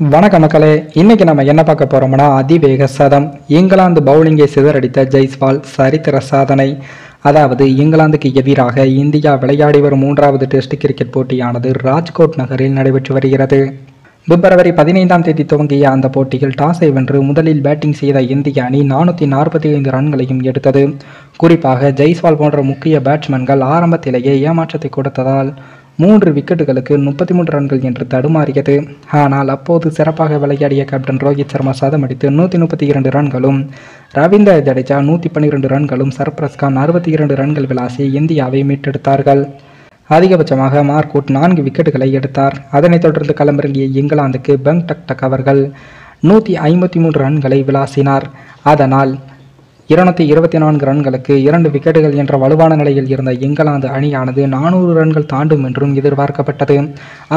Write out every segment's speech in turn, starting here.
வணக்க மக்களே, இன்னைக்கு நம்ம என்ன பார்க்க போறோம்னா அதிவேக சதம். இங்கிலாந்து பவுலிங்கை சிதறடித்த ஜெய்ஸ்வால் சரித்திர சாதனை. அதாவது இங்கிலாந்துக்கு எதிராக இந்தியா விளையாடி வரும் 3வது டெஸ்ட் கிரிக்கெட் போட்டியானது ராஜ்கோட் நகரில் நடைபெற்று வருகிறது. பிப்ரவரி 15ஆம் தேதி துவங்கிய அந்த போட்டியில் டாஸை வென்று முதலில் பேட்டிங் செய்த இந்திய அணி 445 ரன்களையும் எடுத்தது. குறிப்பாக ஜெய்ஸ்வால் போன்ற முக்கிய பேட்ஸ்மேன்கள் ஆரம்பத்திலேயே ஏமாற்றத்தை கொடுத்ததால் 3 விக்கெட்டுகளுக்கு 33 ரன்கள் என்று தடுமாறியது. ஆனால் அப்போது சிறப்பாக விளையாடிய கேப்டன் ரோஹித் சர்மா சதமடித்து 132 ரன்களும், ரவீந்திர ஜடேஜா 112 ரன்களும், சர்பராஸ் கான் 62 ரன்கள் விளாசி இந்தியாவை மீட்டெடுத்தார்கள். அதிகபட்சமாக மார்க்வுட் 4 விக்கெட்டுகளை எடுத்தார். அதனைத் தொடர்ந்து களமிறங்கிய இங்கிலாந்துக்கு பெங் டக் அவர்கள் 153 ரன்களை விளாசினார். அதனால் 224 ரன்களுக்கு 2 விக்கெட்டுகள் என்ற வலுவான நிலையில் இருந்த இங்கிலாந்து அணியானது 400 ரன்கள் தாண்டும் என்றும் எதிர்பார்க்கப்பட்டது.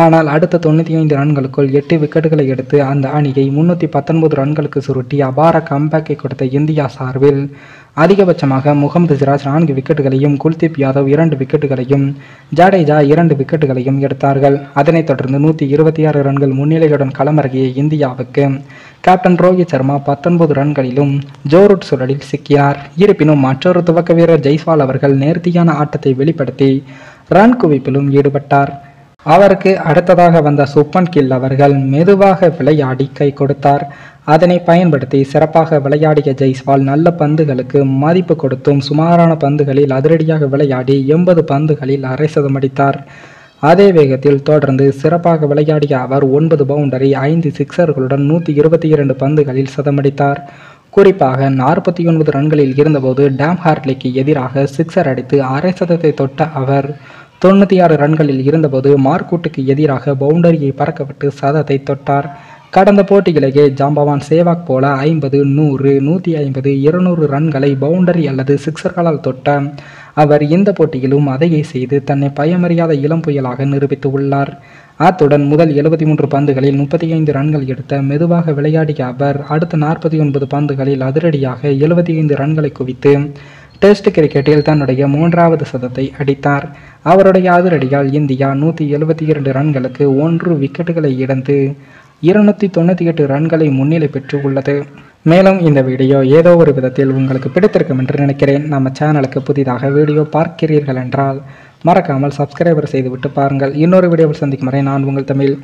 ஆனால் அடுத்த 95 ரன்களுக்குள் 8 விக்கெட்டுகளை எடுத்து அந்த அணியை 319 ரன்களுக்கு சுருட்டி அபார கம்பேக்கை கொடுத்த இந்தியா சார்பில் அதிகபட்சமாக முகமது சிராஜ் 4 விக்கெட்டுகளையும், குல்தீப் யாதவ் 2 விக்கெட்டுகளையும், ஜடேஜா 2 விக்கெட்டுகளையும் எடுத்தார்கள். அதனைத் தொடர்ந்து 126 ரன்கள் முன்னிலையுடன் களமிறங்கிய இந்தியாவுக்கு கேப்டன் ரோஹித் சர்மா 19 ரன்களிலும் ஜோரூட் சுழலில் சிக்கினார். இருப்பினும் மற்றொரு துவக்க வீரர் ஜெய்ஸ்வால் அவர்கள் நேர்த்தியான ஆட்டத்தை வெளிப்படுத்தி ரன் குவிப்பிலும் ஈடுபட்டார். அவருக்கு அடுத்ததாக வந்த சுப்மன் கில் அவர்கள் மெதுவாக விளையாடி கை கொடுத்தார். அதனை பயன்படுத்தி சிறப்பாக விளையாடிய ஜெய்ஸ்வால் நல்ல பந்துகளுக்கு மதிப்பு கொடுத்தும் சுமாரான பந்துகளில் அதிரடியாக விளையாடி 80 பந்துகளில் அரை சதமடித்தார். அதே வேகத்தில் தொடர்ந்து சிறப்பாக விளையாடிய அவர் 9 பவுண்டரி, 5 சிக்சர்களுடன் 122 பந்துகளில் சதமடித்தார். குறிப்பாக 49 ரன்களில் இருந்தபோது டாம் ஹார்ட்லிக்கு எதிராக சிக்சர் அடித்து அரை சதத்தை தொட்ட அவர் 96 ரன்களில் இருந்தபோது மார்க்வுட்டுக்கு எதிராக பவுண்டரியை பறக்கவிட்டு சதத்தை தொட்டார். கடந்த போட்டியிலேயே ஜாம்பவான் சேவாக் போல 50, 100, 150, 200 ரன்களை பவுண்டரி அல்லது சிக்சர்களால் தொட்ட அவர் இந்த போட்டியிலும் அதையே செய்து தன்னை பயமறியாத இளம் புயலாக நிரூபித்து உள்ளார். அத்துடன் முதல் 73 பந்துகளில் 35 ரன்கள் எடுத்த மெதுவாக விளையாடிய அவர் அடுத்த 49 பந்துகளில் அதிரடியாக 75 ரன்களை குவித்து டெஸ்ட் கிரிக்கெட்டில் தன்னுடைய 3வது சதத்தை அடித்தார். அவருடைய அதிரடியால் இந்தியா 172 ரன்களுக்கு 1 விக்கெட்டுகளை இழந்து 298 ரன்களை முன்னிலை பெற்று உள்ளது. மேலும் இந்த வீடியோ ஏதோ ஒரு விதத்தில் உங்களுக்கு பிடித்திருக்கும் என்று நினைக்கிறேன். நம்ம சேனலுக்கு புதிதாக வீடியோ பார்க்கிறீர்கள் என்றால் மறக்காமல் சப்ஸ்கிரைபர் செய்துவிட்டு பாருங்கள். இன்னொரு வீடியோவில் சந்திக்கும் வரை நான் உங்கள் தமிழ்.